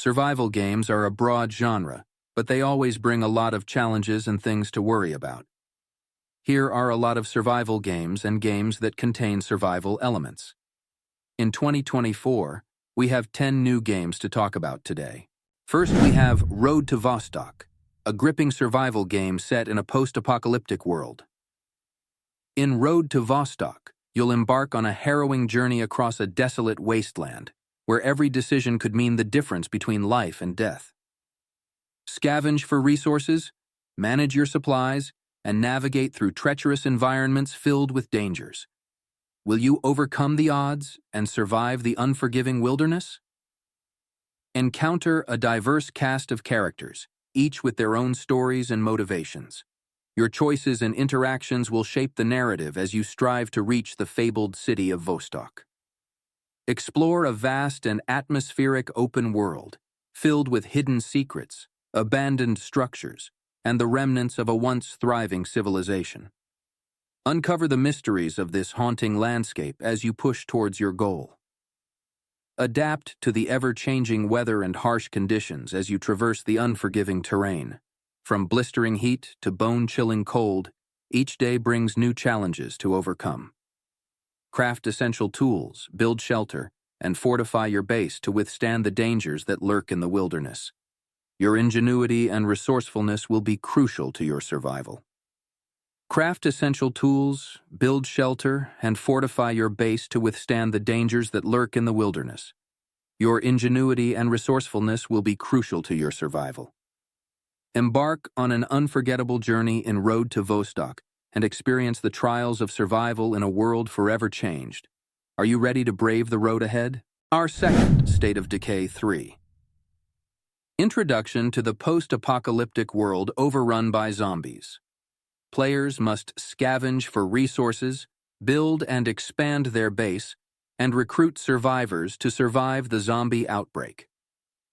Survival games are a broad genre, but they always bring a lot of challenges and things to worry about. Here are a lot of survival games and games that contain survival elements. In 2024, we have 10 new games to talk about today. First, we have To Vostok, a gripping survival game set in a post-apocalyptic world. In To Vostok, you'll embark on a harrowing journey across a desolate wasteland, where every decision could mean the difference between life and death. Scavenge for resources, manage your supplies, and navigate through treacherous environments filled with dangers. Will you overcome the odds and survive the unforgiving wilderness? Encounter a diverse cast of characters, each with their own stories and motivations. Your choices and interactions will shape the narrative as you strive to reach the fabled city of Vostok. Explore a vast and atmospheric open world, filled with hidden secrets, abandoned structures, and the remnants of a once thriving civilization. Uncover the mysteries of this haunting landscape as you push towards your goal. Adapt to the ever-changing weather and harsh conditions as you traverse the unforgiving terrain. From blistering heat to bone-chilling cold, each day brings new challenges to overcome. Craft essential tools, build shelter, and fortify your base to withstand the dangers that lurk in the wilderness. Your ingenuity and resourcefulness will be crucial to your survival. Craft essential tools, build shelter, and fortify your base to withstand the dangers that lurk in the wilderness. Your ingenuity and resourcefulness will be crucial to your survival. Embark on an unforgettable journey in To Vostok and experience the trials of survival in a world forever changed. Are you ready to brave the road ahead? Our second, State of Decay 3. Introduction to the post-apocalyptic world overrun by zombies. Players must scavenge for resources, build and expand their base, and recruit survivors to survive the zombie outbreak.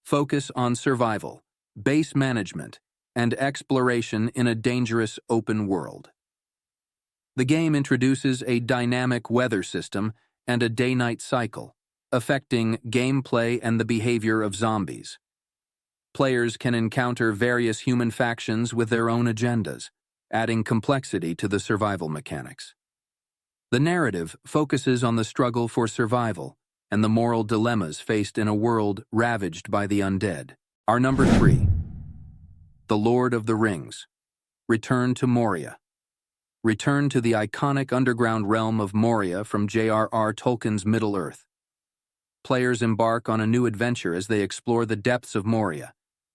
Focus on survival, base management, and exploration in a dangerous open world. The game introduces a dynamic weather system and a day-night cycle, affecting gameplay and the behavior of zombies. Players can encounter various human factions with their own agendas, adding complexity to the survival mechanics. The narrative focuses on the struggle for survival and the moral dilemmas faced in a world ravaged by the undead. Our number 3. The Lord of the Rings. Return to Moria. Return to the iconic underground realm of Moria from J.R.R. Tolkien's Middle-earth. Players embark on a new adventure as they explore the depths of Moria,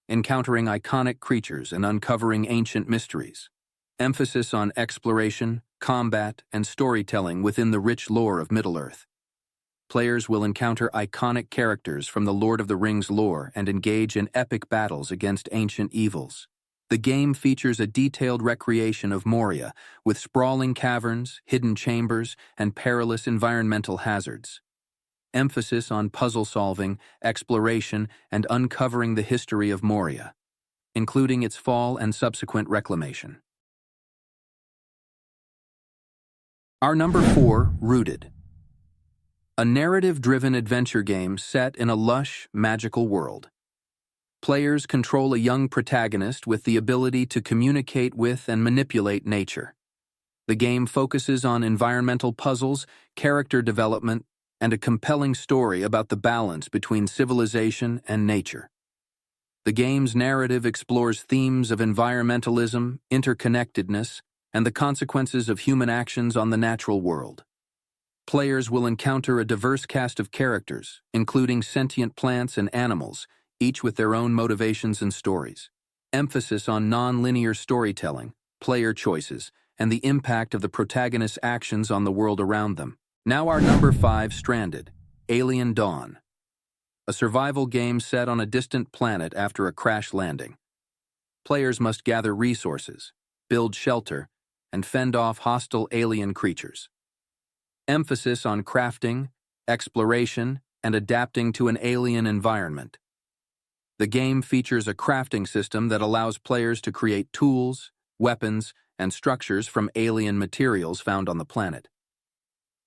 encountering iconic creatures and uncovering ancient mysteries. Emphasis on exploration, combat, and storytelling within the rich lore of Middle-earth. Players will encounter iconic characters from the Lord of the Rings lore and engage in epic battles against ancient evils. The game features a detailed recreation of Moria, with sprawling caverns, hidden chambers, and perilous environmental hazards. Emphasis on puzzle solving, exploration, and uncovering the history of Moria, including its fall and subsequent reclamation. Our number 4, Rooted. A narrative-driven adventure game set in a lush, magical world. Players control a young protagonist with the ability to communicate with and manipulate nature. The game focuses on environmental puzzles, character development, and a compelling story about the balance between civilization and nature. The game's narrative explores themes of environmentalism, interconnectedness, and the consequences of human actions on the natural world. Players will encounter a diverse cast of characters, including sentient plants and animals, each with their own motivations and stories. Emphasis on non-linear storytelling, player choices, and the impact of the protagonist's actions on the world around them. Now our number 5, Stranded, Alien Dawn. A survival game set on a distant planet after a crash landing. Players must gather resources, build shelter, and fend off hostile alien creatures. Emphasis on crafting, exploration, and adapting to an alien environment. The game features a crafting system that allows players to create tools, weapons, and structures from alien materials found on the planet.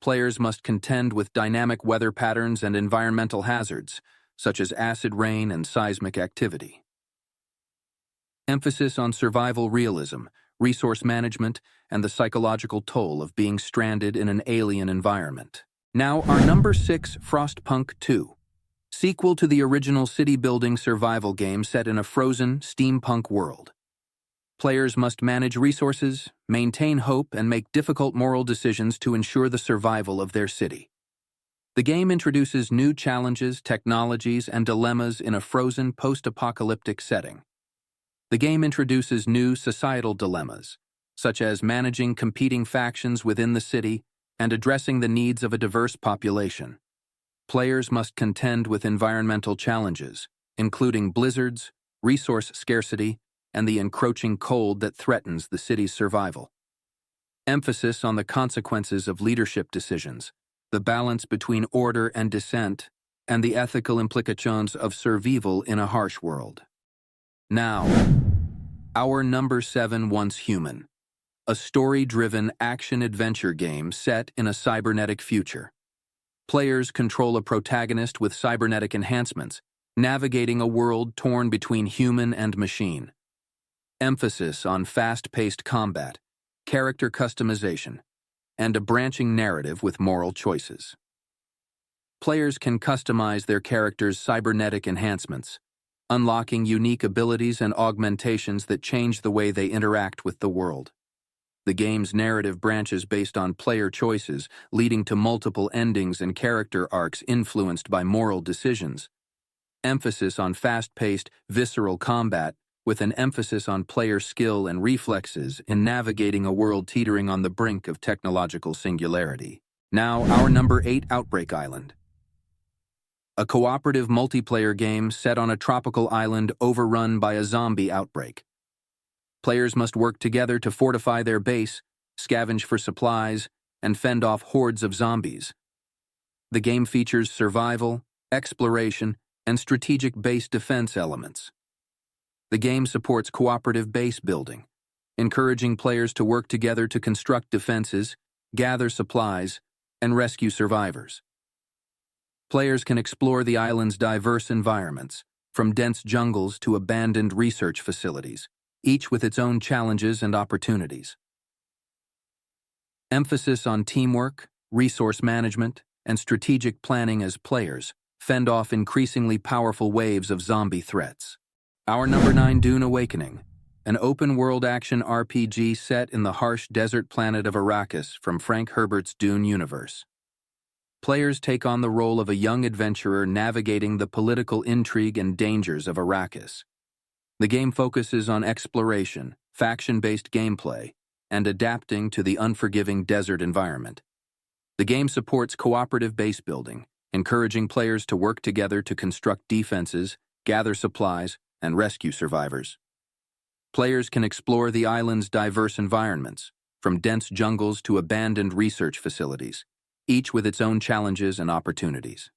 Players must contend with dynamic weather patterns and environmental hazards, such as acid rain and seismic activity. Emphasis on survival realism, resource management, and the psychological toll of being stranded in an alien environment. Now, our number 6, Frostpunk 2. Sequel to the original city-building survival game set in a frozen, steampunk world. Players must manage resources, maintain hope, and make difficult moral decisions to ensure the survival of their city. The game introduces new challenges, technologies, and dilemmas in a frozen, post-apocalyptic setting. The game introduces new societal dilemmas, such as managing competing factions within the city and addressing the needs of a diverse population. Players must contend with environmental challenges, including blizzards, resource scarcity, and the encroaching cold that threatens the city's survival. Emphasis on the consequences of leadership decisions, the balance between order and dissent, and the ethical implications of survival in a harsh world. Now, our number 7, Once Human, a story-driven action-adventure game set in a cybernetic future. Players control a protagonist with cybernetic enhancements, navigating a world torn between human and machine. Emphasis on fast-paced combat, character customization, and a branching narrative with moral choices. Players can customize their characters' cybernetic enhancements, unlocking unique abilities and augmentations that change the way they interact with the world. The game's narrative branches based on player choices, leading to multiple endings and character arcs influenced by moral decisions. Emphasis on fast-paced, visceral combat, with an emphasis on player skill and reflexes in navigating a world teetering on the brink of technological singularity. Now, our number 8, Outbreak Island. A cooperative multiplayer game set on a tropical island overrun by a zombie outbreak. Players must work together to fortify their base, scavenge for supplies, and fend off hordes of zombies. The game features survival, exploration, and strategic base defense elements. The game supports cooperative base building, encouraging players to work together to construct defenses, gather supplies, and rescue survivors. Players can explore the island's diverse environments, from dense jungles to abandoned research facilities, each with its own challenges and opportunities. Emphasis on teamwork, resource management, and strategic planning as players fend off increasingly powerful waves of zombie threats. Our number 9, Dune Awakening, an open-world action RPG set in the harsh desert planet of Arrakis from Frank Herbert's Dune universe. Players take on the role of a young adventurer navigating the political intrigue and dangers of Arrakis. The game focuses on exploration, faction-based gameplay, and adapting to the unforgiving desert environment. The game supports cooperative base building, encouraging players to work together to construct defenses, gather supplies, and rescue survivors. Players can explore the island's diverse environments, from dense jungles to abandoned research facilities, each with its own challenges and opportunities.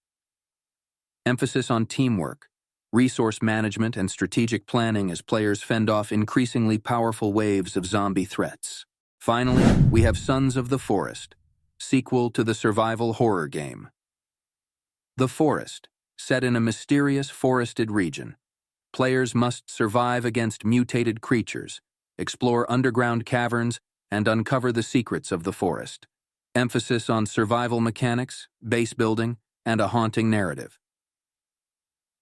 Emphasis on teamwork, resource management, and strategic planning as players fend off increasingly powerful waves of zombie threats. Finally, we have Sons of the Forest, sequel to the survival horror game. The Forest, set in a mysterious forested region. Players must survive against mutated creatures, explore underground caverns, and uncover the secrets of the forest. Emphasis on survival mechanics, base building, and a haunting narrative.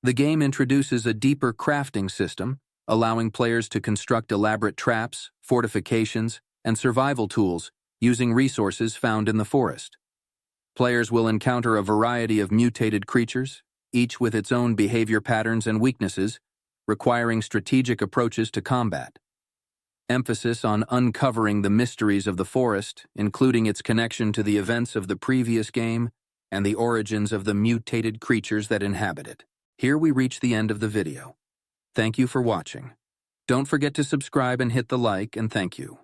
The game introduces a deeper crafting system, allowing players to construct elaborate traps, fortifications, and survival tools using resources found in the forest. Players will encounter a variety of mutated creatures, each with its own behavior patterns and weaknesses, requiring strategic approaches to combat. Emphasis on uncovering the mysteries of the forest, including its connection to the events of the previous game and the origins of the mutated creatures that inhabit it. Here we reach the end of the video. Thank you for watching. Don't forget to subscribe and hit the like, and thank you.